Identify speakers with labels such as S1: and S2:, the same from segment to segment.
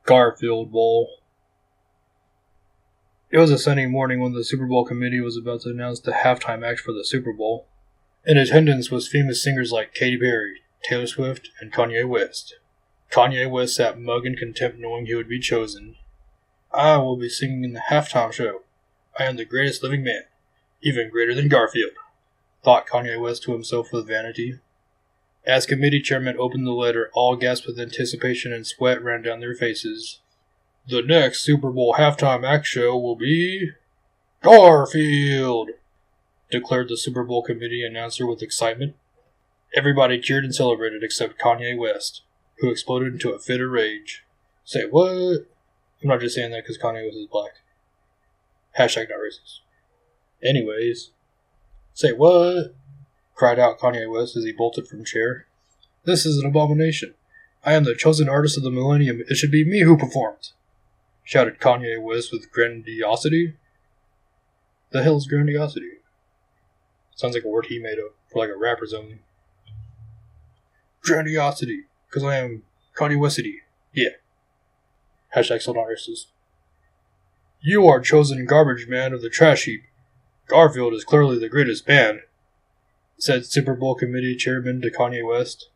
S1: Garfield Bowl. It was a sunny morning when the Super Bowl committee was about to announce the halftime act for the Super Bowl. In attendance was famous singers like Katy Perry, Taylor Swift, and Kanye West. Kanye West sat mug in contempt knowing he would be chosen. I will be singing in the halftime show. I am the greatest living man, even greater than Garfield, thought Kanye West to himself with vanity. As committee chairman opened the letter, all gasped with anticipation and sweat ran down their faces. The next Super Bowl halftime act show will be Garfield, declared the Super Bowl committee announcer with excitement. Everybody cheered and celebrated except Kanye West, who exploded into a fit of rage. Say what? I'm not just saying that because Kanye West is black. Hashtag not racist. Anyways. Say what? Cried out Kanye West as he bolted from chair. This is an abomination. I am the chosen artist of the millennium. It should be me who performs, shouted Kanye West with grandiosity. The hell's grandiosity? Sounds like a word he made up for like a rapper's only. Grandiosity, because I am Kanye Westity. Yeah. Hashtag still not racist. You are chosen garbage man of the trash heap. Garfield is clearly the greatest band, said Super Bowl committee chairman to Kanye West.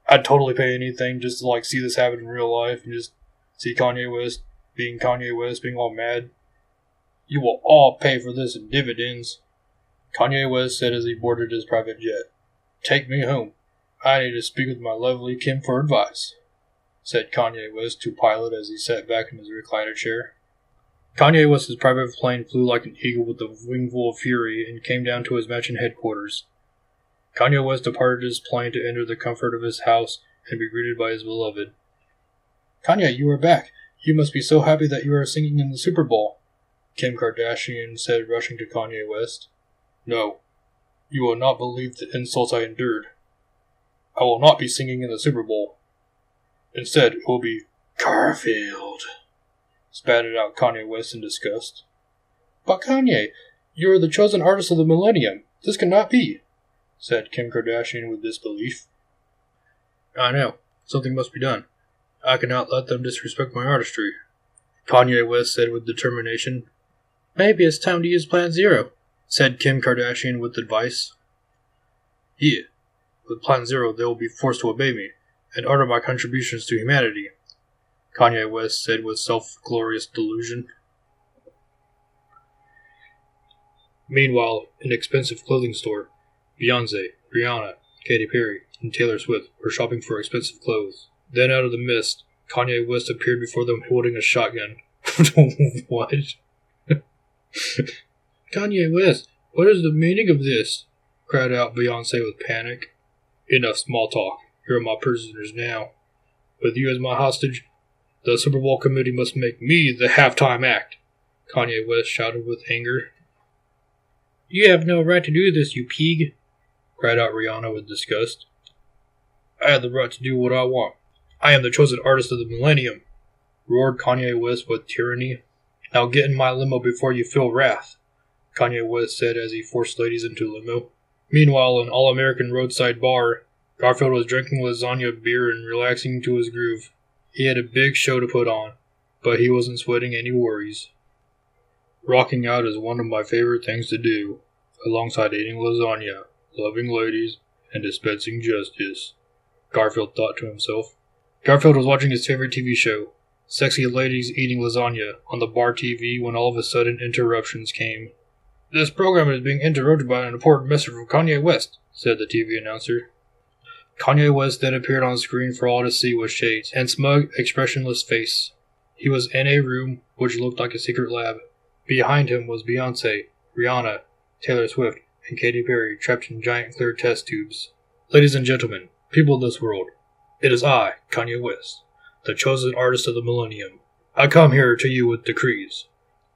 S1: I'd totally pay anything just to see this happen in real life and just see Kanye West being all mad. You will all pay for this in dividends, Kanye West said as he boarded his private jet. Take me home. I need to speak with my lovely Kim for advice, said Kanye West to Pilot as he sat back in his recliner chair. Kanye West's private plane flew like an eagle with a wingful of fury and came down to his mansion headquarters. Kanye West departed his plane to enter the comfort of his house and be greeted by his beloved. Kanye, you are back. You must be so happy that you are singing in the Super Bowl, Kim Kardashian said, rushing to Kanye West. No, you will not believe the insults I endured. I will not be singing in the Super Bowl. Instead, it will be Garfield, spatted out Kanye West in disgust. But Kanye, you are the chosen artist of the millennium. This cannot be, said Kim Kardashian with disbelief. I know. Something must be done. I cannot let them disrespect my artistry, Kanye West said with determination. Maybe it's time to use Plan Zero, said Kim Kardashian with advice. Yeah, with Plan Zero they will be forced to obey me and honor my contributions to humanity, Kanye West said with self-glorious delusion. Meanwhile, in an expensive clothing store, Beyonce, Rihanna, Katy Perry, and Taylor Swift were shopping for expensive clothes. Then out of the mist, Kanye West appeared before them holding a shotgun. What? Kanye West, what is the meaning of this? Cried out Beyonce with panic. Enough small talk. Here are my prisoners now. With you as my hostage, the Super Bowl committee must make me the halftime act, Kanye West shouted with anger. You have no right to do this, you pig, cried out Rihanna with disgust. I have the right to do what I want. I am the chosen artist of the millennium, roared Kanye West with tyranny. Now get in my limo before you feel wrath, Kanye West said as he forced ladies into limo. Meanwhile, in an all-American roadside bar, Garfield was drinking lasagna beer and relaxing to his groove. He had a big show to put on, but he wasn't sweating any worries. Rocking out is one of my favorite things to do, alongside eating lasagna, loving ladies, and dispensing justice, Garfield thought to himself. Garfield was watching his favorite TV show, Sexy Ladies Eating Lasagna, on the bar TV when all of a sudden interruptions came. This program is being interrupted by an important message from Kanye West, said the TV announcer. Kanye West then appeared on screen for all to see with shades and smug, expressionless face. He was in a room which looked like a secret lab. Behind him was Beyonce, Rihanna, Taylor Swift, and Katy Perry trapped in giant clear test tubes. Ladies and gentlemen, people of this world, it is I, Kanye West, the chosen artist of the millennium. I come here to you with decrees.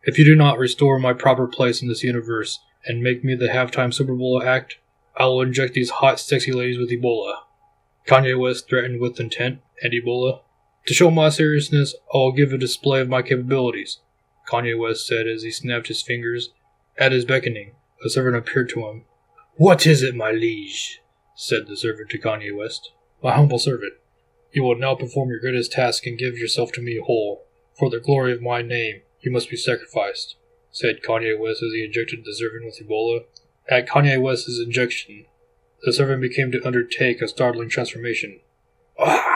S1: If you do not restore my proper place in this universe and make me the halftime Super Bowl act, I will inject these hot, sexy ladies with Ebola. Kanye West threatened with intent and Ebola. To show my seriousness, I will give a display of my capabilities, Kanye West said as he snapped his fingers. At his beckoning, a servant appeared to him. What is it, my liege? Said the servant to Kanye West. My humble servant, You will now perform your greatest task and give yourself to me whole. For the glory of my name, you must be sacrificed, said Kanye West as he injected the servant with Ebola. At Kanye West's injection, the servant became to undertake a startling transformation. Ah!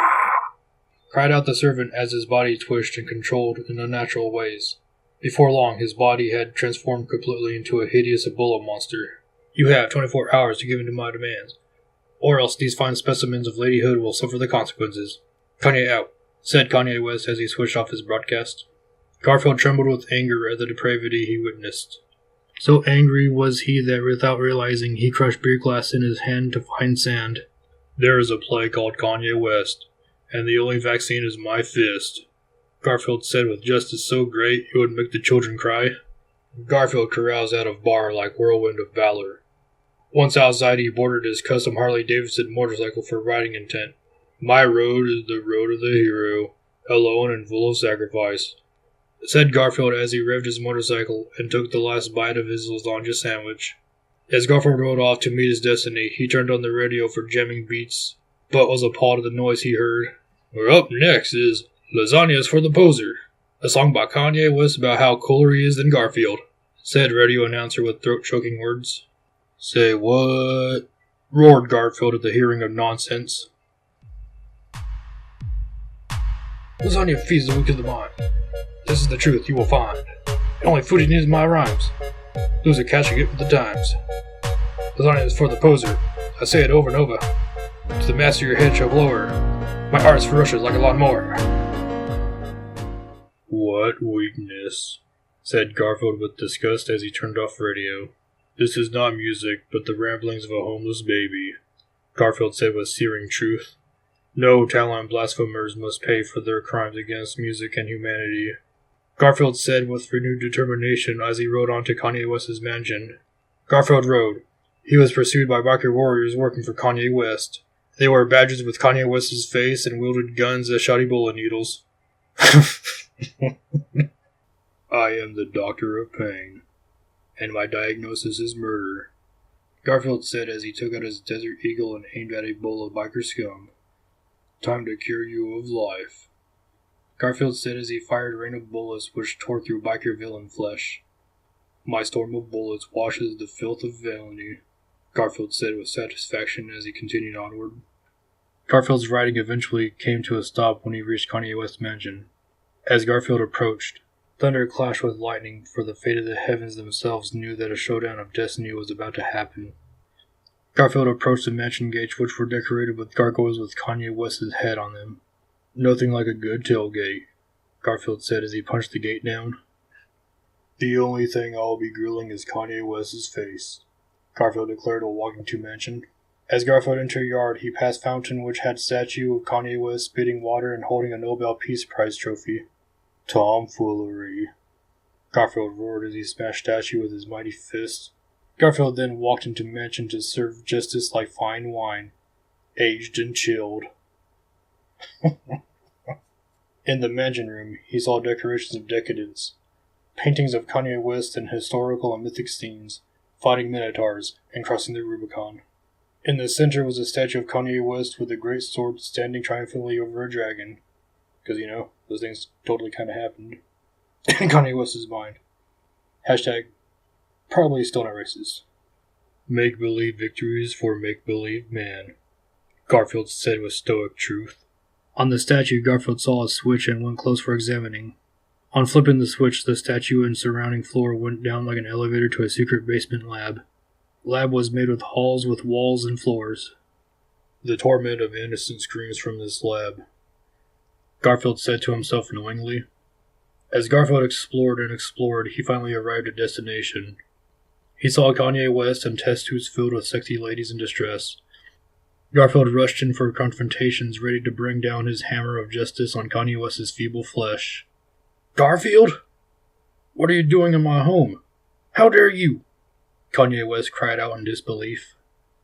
S1: Cried out the servant as his body twitched and controlled in unnatural ways. Before long, his body had transformed completely into a hideous Ebola monster. You have 24 hours to give in to my demands, or else these fine specimens of ladyhood will suffer the consequences. Kanye out, said Kanye West as he switched off his broadcast. Garfield trembled with anger at the depravity he witnessed. So angry was he that without realizing he crushed beer glass in his hand to find sand. There is a plague called Kanye West, and the only vaccine is my fist, Garfield said with justice so great it would make the children cry. Garfield caroused out of bar like whirlwind of valor. Once outside, he boarded his custom Harley-Davidson motorcycle for riding intent. My road is the road of the hero, alone and full of sacrifice, said Garfield as he revved his motorcycle and took the last bite of his lasagna sandwich. As Garfield rode off to meet his destiny, he turned on the radio for jamming beats, but was appalled at the noise he heard. Up next is Lasagnas for the Poser, a song by Kanye West about how cooler he is than Garfield, said radio announcer with throat-choking words. Say what? Roared Garfield at the hearing of nonsense. Lasagna feeds the weak of the mind. This is the truth you will find. The only food he needs is my rhymes. Lose a catch you get with the times. Lasagna is for the poser. I say it over and over. To the master your head shall blower. My heart is ferocious like a lawnmower. What weakness, said Garfield with disgust as he turned off radio. This is not music, but the ramblings of a homeless baby, Garfield said with searing truth. No talent blasphemers must pay for their crimes against music and humanity, Garfield said with renewed determination as he rode on to Kanye West's mansion. Garfield rode. He was pursued by biker warriors working for Kanye West. They wore badges with Kanye West's face and wielded guns as shot Ebola needles. I am the doctor of pain, and my diagnosis is murder, Garfield said as he took out his Desert Eagle and aimed at Ebola biker scum. Time to cure you of life, Garfield said as he fired a rain of bullets which tore through biker villain flesh. My storm of bullets washes the filth of villainy, Garfield said with satisfaction as he continued onward. Garfield's riding eventually came to a stop when he reached Kanye West's mansion. As Garfield approached, thunder clashed with lightning, for the fate of the heavens themselves knew that a showdown of destiny was about to happen. Garfield approached the mansion gates, which were decorated with gargoyles with Kanye West's head on them. Nothing like a good tailgate, Garfield said as he punched the gate down. The only thing I'll be grilling is Kanye West's face, Garfield declared while walking to mansion. As Garfield entered a yard, he passed fountain which had statue of Kanye West spitting water and holding a Nobel Peace Prize trophy. Tomfoolery, Garfield roared as he smashed statue with his mighty fist. Garfield then walked into mansion to serve justice like fine wine, aged and chilled. In the mansion room, he saw decorations of decadence, paintings of Kanye West in historical and mythic scenes, fighting minotaurs, and crossing the Rubicon. In the center was a statue of Kanye West with a great sword standing triumphantly over a dragon. Because, those things totally kind of happened. In Kanye West's mind. Hashtag, probably still not racist. Make-believe victories for make-believe man, Garfield said with stoic truth. On the statue, Garfield saw a switch and went close for examining. On flipping the switch, the statue and surrounding floor went down like an elevator to a secret basement lab. Lab was made with halls with walls and floors. The torment of innocent screams from this lab, Garfield said to himself knowingly. As Garfield explored and explored, he finally arrived at destination. He saw Kanye West and test tubes filled with sexy ladies in distress. Garfield rushed in for confrontations, ready to bring down his hammer of justice on Kanye West's feeble flesh. Garfield? What are you doing in my home? How dare you? Kanye West cried out in disbelief.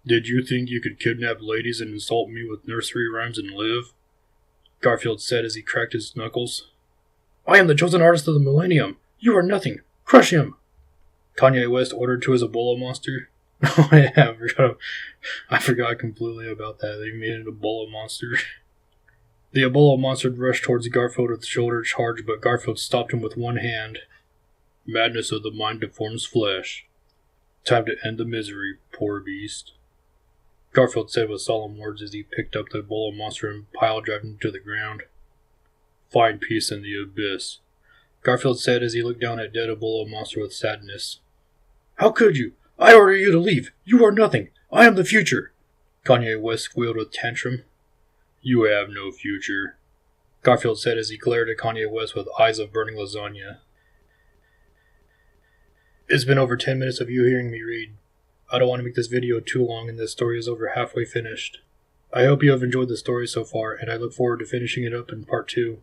S1: Did you think you could kidnap ladies and insult me with nursery rhymes and live? Garfield said as he cracked his knuckles. I am the chosen artist of the millennium. You are nothing. Crush him! Kanye West ordered to his Ebola monster. Oh yeah, I forgot completely about that. They made an Ebola monster. The Ebola monster rushed towards Garfield with shoulder charge, but Garfield stopped him with one hand. Madness of the mind deforms flesh. Time to end the misery, poor beast. Garfield said with solemn words as he picked up the Ebola monster and pile-drived him to the ground. Find peace in the abyss, Garfield said as he looked down at dead Ebola monster with sadness. How could you? I order you to leave. You are nothing. I am the future. Kanye West squealed with tantrum. You have no future, Garfield said as he glared at Kanye West with eyes of burning lasagna. It's been over 10 minutes of you hearing me read. I don't want to make this video too long and this story is over halfway finished. I hope you have enjoyed the story so far, and I look forward to finishing it up in part 2.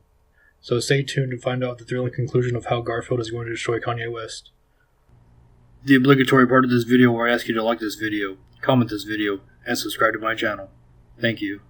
S1: So stay tuned to find out the thrilling conclusion of how Garfield is going to destroy Kanye West. The obligatory part of this video where I ask you to like this video, comment this video, and subscribe to my channel. Thank you.